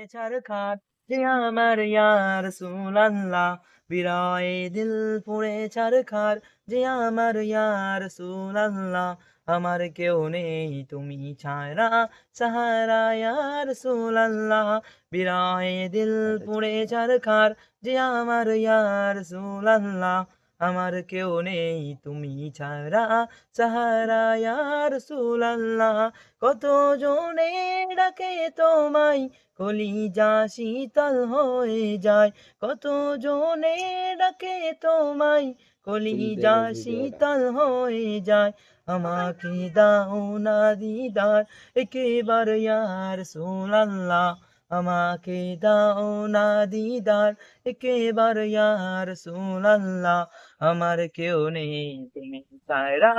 ছারখার যে আমার ইয়া রাসূলাল্লাহ বিরহে দিল পুড়ে ছারখার যে আমার ইয়া রাসূলাল্লাহ আমার কেউ নেই তুমি ছাড়া সাহারা ইয়া রাসূলাল্লাহ বিরহে দিল পুড়ে ছারখার যে আমার ইয়া রাসূলাল্লাহ আমার কেউ নেই তুমি ছাড়া সাহারা ইয়া রাসূলাল্লাহ কত জনে ডাকে তোমায় কলিজা শীতল হয়ে যায় কত জনে ডাকে তোমায় কলিজা শীতল হয়ে যায় আমাকে দাও না দিদার একেবারে ইয়া রাসূলাল্লাহ আমাকে দাও না দিদার একেবারে ইয়া রাসূলাল্লাহ আমার কেউ নেই তুমি ছাড়া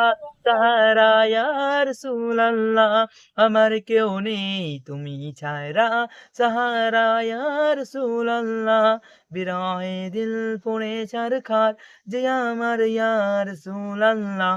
তারা ইয়া রাসূলাল্লাহ আমার কেউ নেই তুমি ছাড়া সাহারা ইয়া রাসূলাল্লাহ বিরহে দিল পুড়ে ছারখার যে আমার ইয়া রাসূলাল্লাহ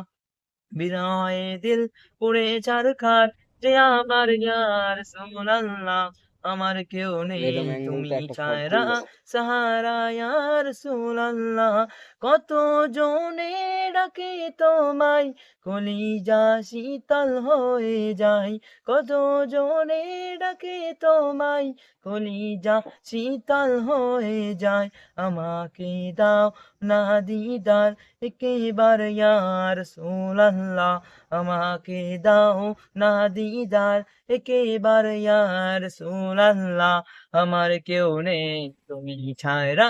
বিরহে দিল পুড়ে ছারখার যে আমার ইয়া রাসূলাল্লাহ আমার কেউ নেই ম্যাডাম এই তুমি মুহূর্তে একটা শট ছাড়া দিল। সাহারা ইয়া রাসূলাল্লাহ কত জনে ডাকে তোমায় কলিজা শীতল হয়ে যায় কত জনে ডাকে তোমায় কলিজা শীতল হয়ে যায় আমাকে দাও না দিদার একেবারে ইয়া রাসূলাল্লাহ আমাকে দাও না দিদার একেবারে ইয়া রাসূলাল্লাহ আমার কেউ নেই তুমি ছাড়া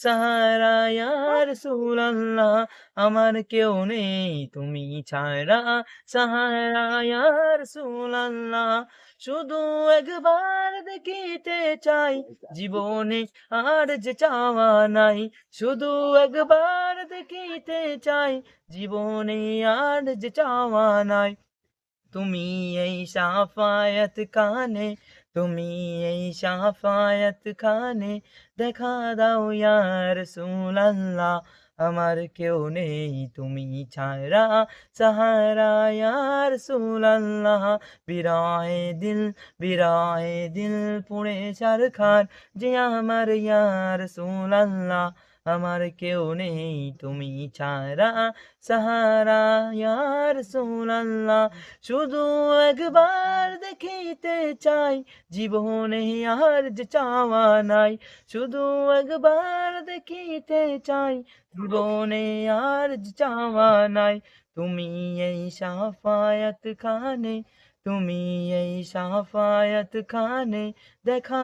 সাহারা ইয়া রাসূলাল্লাহ আমার কেউ নেই তুমি ছাড়া সাহারা ইয়া রাসূলাল্লাহ শুধু একবার দেখিতে চাই জীবনে আর যে চাওয়া নাই শুধু একবার দেখিতে চাই জীবনে আর যে চাওয়া নাই তুমি এই শাফায়াত খানে তুমি এই শাফায়াত খানে দেখা দাও ইয়া রাসূলাল্লাহ আমার কেউ নেই তুমি ছাড়া সাহারা ইয়া রাসূলাল্লাহ বিরহে দিল পুড়ে ছারখার যে আমার ইয়া রাসূলাল্লাহ আমার কেউ নেই তুমি ছাড়া সাহারা ইয়া রাসূলাল্লাহ শুধু একবার দেখিতে চাই জীবনে আর যে চাওয়া নাই শুধু একবার দেখিতে চাই জীবনে আর যে চাওয়া নাই তুমি এই শাফায়াত খানে তুমি এই শাফায়াত খানে দেখা